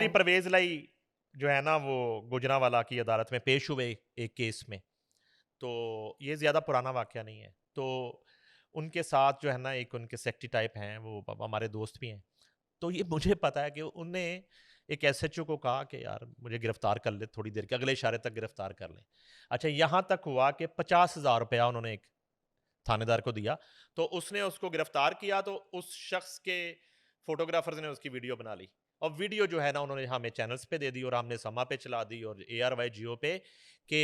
चौधरी परवेज लाई जो है ना वो गुजरांवाला की अदालत में पेश हुए एक केस में, तो ये ज़्यादा पुराना वाक़या नहीं है। तो उनके साथ जो है ना एक उनके सेक्रेटरी टाइप हैं, वो हमारे दोस्त भी हैं। तो ये मुझे पता है कि उनने एक एसएचओ को कहा कि यार मुझे गिरफ्तार कर ले थोड़ी देर के, अगले इशारे तक गिरफ्तार कर लें। अच्छा, यहाँ तक हुआ कि 50,000 रुपया उन्होंने एक थानेदार को दिया, तो उसने उसको गिरफ्तार किया, तो उस शख्स के फोटोग्राफर्स ने उसकी वीडियो बना ली, और वीडियो जो है ना उन्होंने हमें चैनल्स पे दे दी और हमने समा पे चला दी और ARY जियो पे कि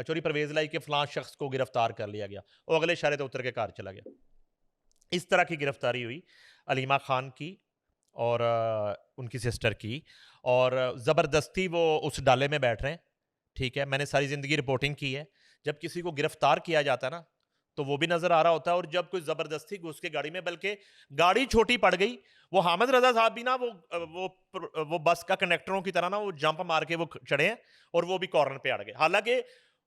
चोरी परवेज लाई के फलां शख्स को गिरफ्तार कर लिया गया, और अगले इशारे तो उतर के कार चला गया। इस तरह की गिरफ्तारी हुई अलीमा खान की और उनकी सिस्टर की, और ज़बरदस्ती वो उस डाले में बैठ रहे हैं। ठीक है, मैंने सारी ज़िंदगी रिपोर्टिंग की है। जब किसी को गिरफ्तार किया जाता है ना, तो वो भी नज़र आ रहा होता है, और जब कोई ज़बरदस्ती घुस के गाड़ी में, बल्कि गाड़ी छोटी पड़ गई, वो हामिद रज़ा साहब भी ना वो बस का कंडक्टरों की तरह ना वो जंप मार के वो चढ़े हैं, और वो भी कॉर्नर पे अड़ गए, हालांकि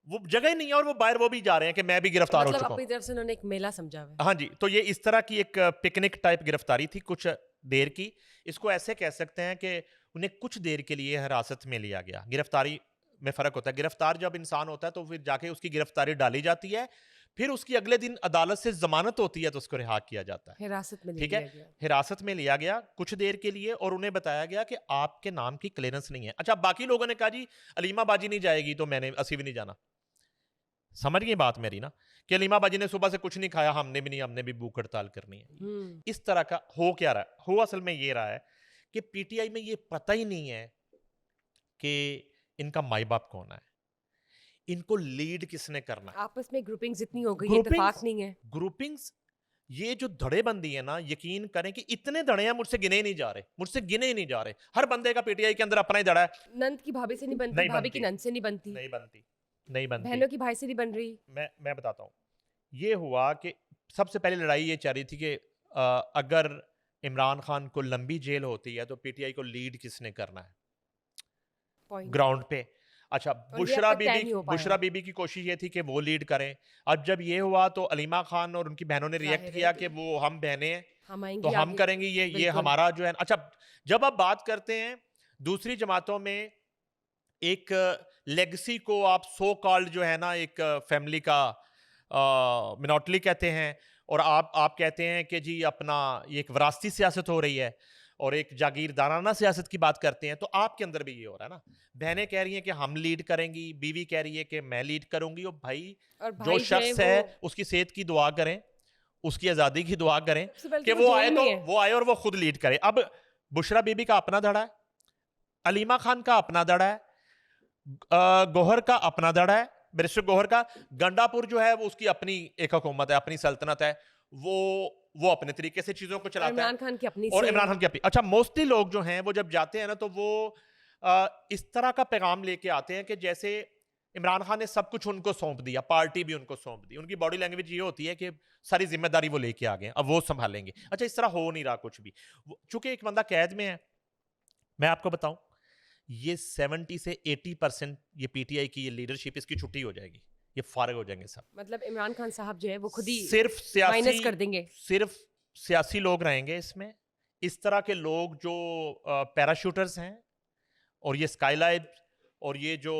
वो जगह ही नहीं है, और वो बाहर वो भी जा रहे हैं कि मैं भी गिरफ्तार हो मतलब चुका अपनी हूं। तरफ से उन्होंने एक मेला समझा हुआ है। हाँ जी, तो ये इस तरह की एक पिकनिक टाइप गिरफ्तारी थी, कुछ देर की। इसको ऐसे कह सकते हैं कि उन्हें कुछ देर के लिए हिरासत में लिया गया। गिरफ्तारी में फ़र्क होता है, गिरफ्तार जब इंसान होता है तो फिर जाके उसकी गिरफ्तारी डाली जाती है, फिर उसकी अगले दिन अदालत से ज़मानत होती है, तो उसको रिहा किया जाता है। हिरासत में ले ठीक लिया है, गया। हिरासत में लिया गया कुछ देर के लिए, और उन्हें बताया गया कि आपके नाम की क्लियरेंस नहीं है। अच्छा, बाकी लोगों ने कहा जी अलीमा बाजी नहीं जाएगी, तो मैंने असी भी नहीं जाना। समझ गई बात मेरी ना, कि अलीमा बाजी ने सुबह से कुछ नहीं खाया, हमने भी नहीं, हमने भी भूख हड़ताल करनी है। इस तरह का हो क्या रहा है, हो असल में ये रहा है कि पीटीआई में ये पता ही नहीं है कि इनका माई बाप कौन है, इनको लीड किसने करना है। आपस में ग्रुपिंग्स इतनी हो गई है, ग्रुपिंग्स इत्तेफाक नहीं है। ग्रुपिंग्स ये जो धड़ेबंदी है ना, यकीन करें कि इतने धड़े हैं, मुझसे गिने ही नहीं जा रहे, मुझसे गिने ही नहीं जा रहे। हर बंदे का पीटीआई के अंदर अपना ही धड़ा है। नंद की भाभी से नहीं बनती, नहीं भाभी की बनती, नंद से नहीं बनती, नहीं बनती, नहीं बनती। बहनों की भाई से नहीं बन रही। मैं बताता हूँ। ये हुआ कि सबसे पहले लड़ाई ये चल रही थी कि अगर इमरान खान को लंबी जेल होती है तो पीटीआई को लीड किसने करना है पॉइंट। ग्राउंड पे। अच्छा, और ये अब तक तय नहीं हो पाया। बुशरा बीबी की कोशिश ये थी कि वो लीड करें। अब जब ये हुआ तो अलीमा खान और उनकी बहनों ने रिएक्ट जाहिर किया है कि वो हम बहनें हैं, हम तो आएंगी हम आगे। करेंगे ये बिल्कुल। हमारा जो है। अच्छा, जब आप बात करते हैं दूसरी जमातों में, एक लेगेसी को आप सो कॉल्ड जो है ना एक फैमिली का मिनोटली कहते हैं, और आप कहते हैं कि जी अपना ये एक विरासती सियासत हो रही है, और एक जागीरदाराना सियासत की बात करते हैं, तो आपके अंदर भी ये हो रहा है ना। बहनें कह रही हैं कि हम लीड करेंगी, बीवी कह रही है कि मैं लीड करूंगी, और भाई और जो भाई जो है शख्स वो है उसकी सेहत की दुआ करें, उसकी आज़ादी की दुआ करें सबसे पहले कि तो वो आए, जेल में तो है। वो आए और वो खुद लीड करे। अब बुशरा बीबी का अपना धड़ा है, अलीमा खान का अपना धड़ा है, गौहर का अपना धड़ा है, बैरिस्टर गौहर का। गंडापुर जो है वो उसकी अपनी एक हुकूमत है, अपनी सल्तनत है, वो अपने तरीके से चीजों को और चलाता है, इमरान खान की अपनी और से इमरान खान की अपनी। अच्छा, मोस्टली लोग जो हैं वो जब जाते हैं ना, तो वो इस तरह का पैगाम लेके आते हैं कि जैसे इमरान खान ने सब कुछ उनको सौंप दिया, पार्टी भी उनको सौंप दी। उनकी बॉडी लैंग्वेज ये होती है कि सारी जिम्मेदारी वो लेके आ गए, अब वो संभालेंगे। अच्छा, इस तरह हो नहीं रहा कुछ भी। चूंकि एक बंदा कैद में है, मैं आपको बताऊं, ये 70 से 80% ये पीटीआई की ये लीडरशिप इसकी छुट्टी हो जाएगी, ये फारिग हो जाएंगे सब। मतलब इमरान खान साहब जो है वो खुद ही सिर्फ माइनस सियासी कर देंगे। सिर्फ सियासी लोग रहेंगे इसमें। इस तरह के लोग जो पैराशूटर्स हैं, और ये स्काईलाइट, और ये जो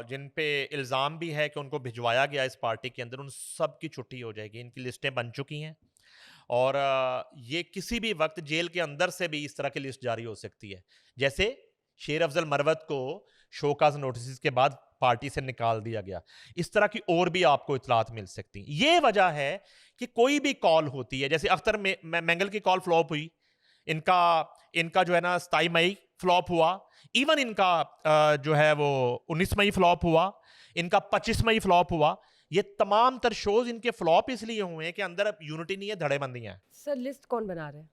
जिन पे इल्ज़ाम भी है कि उनको भिजवाया गया इस पार्टी के अंदर, उन सब की छुट्टी हो जाएगी। इनकी लिस्टें बन चुकी हैं, और ये किसी भी वक्त जेल के अंदर से भी इस तरह की लिस्ट जारी हो सकती है। जैसे शेर अफजल मरवत को शोकाज नोटिस के बाद पार्टी से निकाल दिया गया, इस तरह की और भी आपको इतलात मिल सकती। ये वजह है कि कोई भी कॉल होती है, जैसे अख्तर मैंगल की कॉल फ्लॉप हुई, इनका जो है ना 27 मई फ्लॉप हुआ, इवन इनका जो है वो 19 मई फ्लॉप हुआ, इनका 25 मई फ्लॉप हुआ। ये तमाम तर शोज इनके फ्लॉप इसलिए हुए हैं कि अंदर अब यूनिटी नहीं है, धड़ेबंदियां हैं। सर लिस्ट कौन बना रहा है?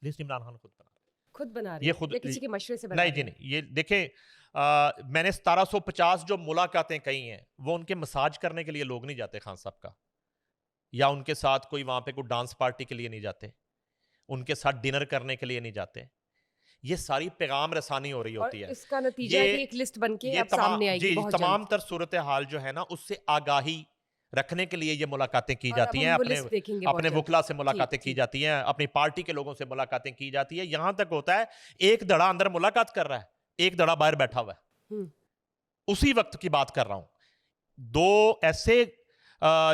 लिस्ट इमरान खान खुद बना खुद बना रहे ये हैं खुद या किसी के मशवरे से बना नहीं रहे जी, हैं? नहीं, ये देखें, मैंने 1750 जो मुलाकातें कही हैं, वो उनके मसाज करने के लिए लोग नहीं जाते खान साहब का, या उनके साथ कोई वहां पे कोई डांस पार्टी के लिए नहीं जाते, उनके साथ डिनर करने के लिए नहीं जाते। ये सारी पैगाम रसानी हो रही और होती है। इसका नतीजा है कि एक लिस्ट बन के अब सामने आएगी जी, बहुत तमाम जल्द। तर सूरत हाल जो है ना, उससे आगाही रखने के लिए ये मुलाकातें की और अब जाती हैं, हम वो अपने लिस्ट देखेंगे बहुत अपने जल्दी। वकला से मुलाकातें ठीक की ठीक। जाती हैं, अपनी पार्टी के लोगों से मुलाकातें की जाती है। यहां तक होता है एक धड़ा अंदर मुलाकात कर रहा है, एक धड़ा बाहर बैठा हुआ है। हम्म। उसी वक्त की बात कर रहा हूं। दो ऐसे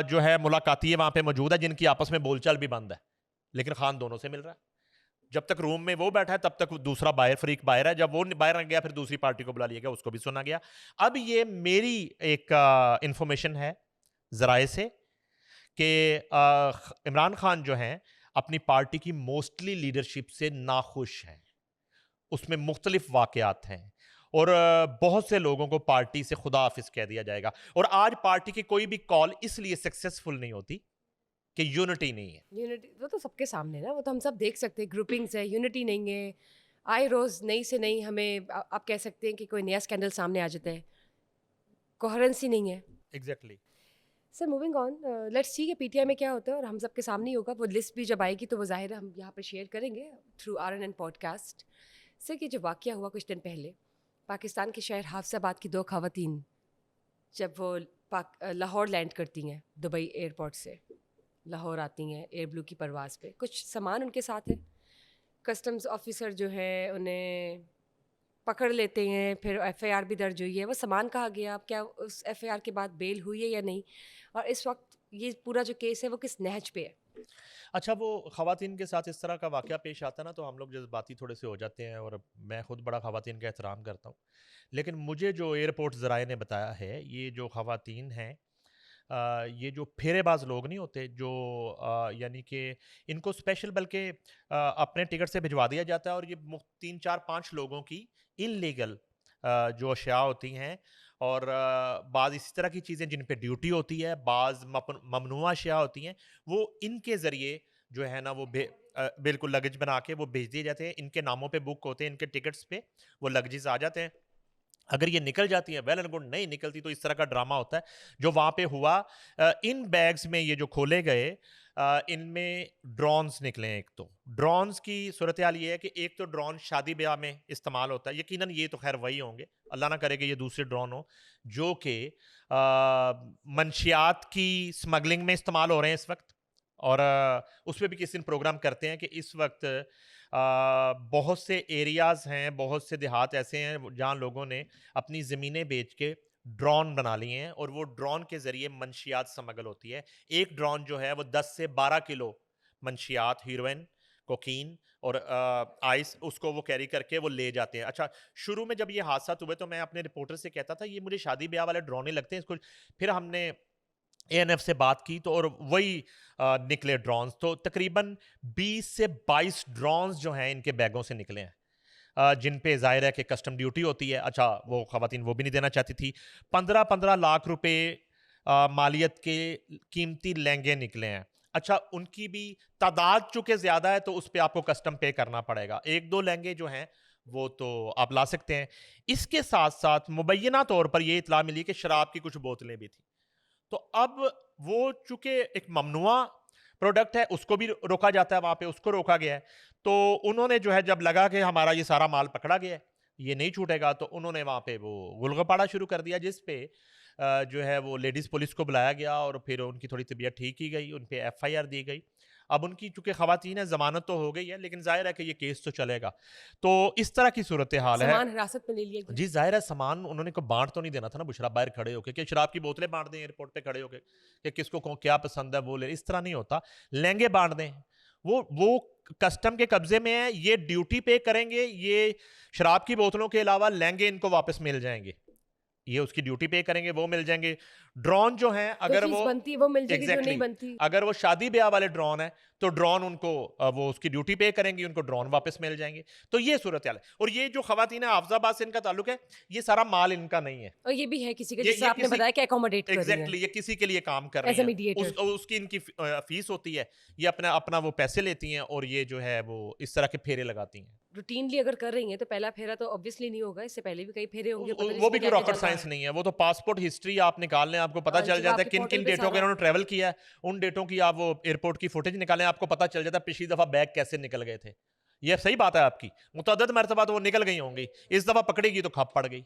जो है मुलाकाती वहां पे मौजूद है जिनकी आपस में बोलचाल भी बंद है, लेकिन खान दोनों से मिल रहा है। जब तक रूम में वो बैठा है तब तक दूसरा बाहर फरीक बाहर है, जब वो बाहर गया फिर दूसरी पार्टी को बुला लिया गया, उसको भी सुना गया। अब ये मेरी एक इंफॉर्मेशन है जराए से कि इमरान खान जो हैं अपनी पार्टी की मोस्टली लीडरशिप से नाखुश हैं। उसमें मुख्तलिफ वाकयात हैं और बहुत से लोगों को पार्टी से खुदा हाफिज कह दिया जाएगा। और आज पार्टी की कोई भी कॉल इसलिए सक्सेसफुल नहीं होती कि यूनिटी नहीं है। यूनिटी वो तो सबके सामने है ना, वो तो हम सब देख सकते हैं, ग्रुपिंग्स है, यूनिटी नहीं है। आए रोज नई से नई हमें आप कह सकते हैं कि कोई नया स्कैंडल सामने आ जाता है, कोहेरेंसी नहीं है। Exactly. Sir moving on, let's see कि पीटीआई में क्या होता है और हम सबके सामने ही होगा। वो लिस्ट भी जब आएगी तो वो जाहिर है हम यहाँ पर शेयर करेंगे थ्रू RNN पॉडकास्ट। सर कि जो वाकया हुआ कुछ दिन पहले पाकिस्तान के शहर हाफजाबाद की 2 खवातीन जब वो लाहौर लैंड करती हैं दुबई एयरपोर्ट से, लाहौर आती हैं एयर ब्लू की परवाज़ पे, कुछ सामान उनके साथ है। कस्टम्स ऑफिसर जो है उन्हें पकड़ लेते हैं, फिर FIR भी दर्ज हुई है। वो सामान कहाँ गया, अब क्या उस FIR के बाद बेल हुई है या नहीं, और इस वक्त ये पूरा जो केस है वो किस नहज पे है? अच्छा, वो खवातीन के साथ इस तरह का वाकया पेश आता है ना तो हम लोग जज्बाती थोड़े से हो जाते हैं, और मैं खुद बड़ा खवातीन का एहतराम करता हूँ। लेकिन मुझे जो एयरपोर्ट ज़राए ने बताया है, ये जो खवातीन हैं ये जो फेरेबाज लोग नहीं होते जो यानी कि इनको स्पेशल बल्कि अपने टिकट से भिजवा दिया जाता है, और ये 3 4 5 लोगों की इनलीगल जो अशिया होती हैं, और बाज़ इसी तरह की चीज़ें जिन पे ड्यूटी होती है, बाज़ ममनुआ अशिया होती हैं, वो इनके ज़रिए जो है ना वो बिल्कुल लगेज बना के वो भेज दिए जाते हैं। इनके नामों पे बुक होते हैं, इनके टिकट्स पे वो लगेजेस आ जाते हैं। अगर ये निकल जाती है वेल एंड गुड, नहीं निकलती तो इस तरह का ड्रामा होता है जो वहाँ पे हुआ। इन बैग्स में ये जो खोले गए इनमें ड्रोन्स निकले हैं। एक तो ड्रोन्स की सूरत हाल ये है कि एक तो ड्रोन शादी ब्याह में इस्तेमाल होता है, यकीनन ये तो खैर वही होंगे, अल्लाह ना करे कि ये दूसरे ड्रोन हो जो कि मंशियात की स्मगलिंग में इस्तेमाल हो रहे हैं इस वक्त। और उस पर भी किसी दिन प्रोग्राम करते हैं कि इस वक्त बहुत से एरियाज़ हैं, बहुत से देहात ऐसे हैं जहाँ लोगों ने अपनी ज़मीनें बेच के ड्रोन बना लिए हैं, और वो ड्रोन के ज़रिए मंशियात स्मगल होती है। एक ड्रोन जो है वो 10 से 12 किलो मंशियात, हीरोइन, कोकीन और आइस, उसको वो कैरी करके वो ले जाते हैं। अच्छा, शुरू में जब ये हादसा हुए तो मैं अपने रिपोर्टर से कहता था ये मुझे शादी ब्याह वाले ड्रोन ही लगते हैं इसको। फिर हमने ANF से बात की तो और वही निकले ड्रोन्स, तो तकरीबन 20 से 22 ड्रोन्स जो हैं इनके बैगों से निकले हैं, जिन पे ज़ाहिर है कि कस्टम ड्यूटी होती है। अच्छा, वो ख़वातीन वो भी नहीं देना चाहती थी। 15-15 लाख रुपए मालियत के कीमती लहंगे निकले हैं। अच्छा, उनकी भी तादाद चूँकि ज़्यादा है तो उस पे आपको कस्टम पे करना पड़ेगा। 1-2 लहंगे जो हैं वो तो आप ला सकते हैं। इसके साथ-साथ मुबैना तौर पर ये इत्तला मिली कि शराब की कुछ बोतलें भी थी। तो अब वो चूंकि एक ममनुआ प्रोडक्ट है उसको भी रोका जाता है, वहां पे उसको रोका गया है। तो उन्होंने जो है जब लगा कि हमारा ये सारा माल पकड़ा गया है, ये नहीं छूटेगा, तो उन्होंने वहां पे वो गुलगपाड़ा शुरू कर दिया, जिस पे जो है वो लेडीज़ पुलिस को बुलाया गया और फिर उनकी थोड़ी तबीयत ठीक की गई, उन पे FIR दी गई। अब उनकी चूंकि खवातीन है जमानत तो हो गई है, लेकिन जाहिर है कि ये केस तो चलेगा। तो इस तरह की सूरत हाल है। सामान हिरासत में ले लिया गया। जी, ज़ाहिर है सामान उन्होंने को बाँट तो नहीं देना था ना बुशरा, बाहर खड़े होके कि शराब की बोतलें बाँट दें एयरपोर्ट पे खड़े होके कि किसको क्या पसंद है वो ले, इस तरह नहीं होता। लहंगे बाँट दें, वो कस्टम के कब्जे में है, ये ड्यूटी पे करेंगे, ये शराब की बोतलों के अलावा लहंगे इनको वापस मिल जाएंगे, ये उसकी ड्यूटी पे करेंगे वो मिल जाएंगे। ड्रोन जो हैं अगर चीज़ वो बनती है वो मिल जाएगी, जो नहीं एग्जैक्टली बनती अगर वो शादी ब्याह वाले ड्रोन है तो ड्रोन उनको वो उसकी ड्यूटी पे करेंगी, उनको ड्रोन वापस मिल जाएंगे। तो ये सूरत हाल है। और ये जो खवातीन है हाफजाबाद से इनका ताल्लुक है, ये सारा माल इनका नहीं है, और ये भी है किसी का, ये जैसे आपने बताया कि एकोमोडेट कर रही एग्जैक्टली ये किसी के लिए काम कर एज रही अ हैं। मीडिएटर। उसकी इनकी फीस होती है, ये अपना अपना वो पैसे लेती हैं और ये जो है वो इस तरह के फेरे लगाती हैं। रूटीनली अगर कर रही हैं तो पहला फेरा तो ऑब्वियसली नहीं होगा, इससे पहले भी कई फेरे होंगे, पता नहीं वो भी इसमें कोई क्या-क्या रॉकेट जाता साइंस है। नहीं है, वो तो पासपोर्ट हिस्ट्री आप निकाल लें, आपको पता चल जब जाता है आपके किन पोर्टल किन पे डेटों के सारा उन्होंने ट्रैवल किया है। उन डेटों की आप वो एयरपोर्ट की फुटेज निकालें, आपको पता चल जाता है पिछली दफा बैग कैसे निकल गए थे। ये सही बात है आपकी, मुतअद्दिद मरतबा तो वो निकल गई होंगी, इस दफा पकड़ेगी तो खप पड़ गई।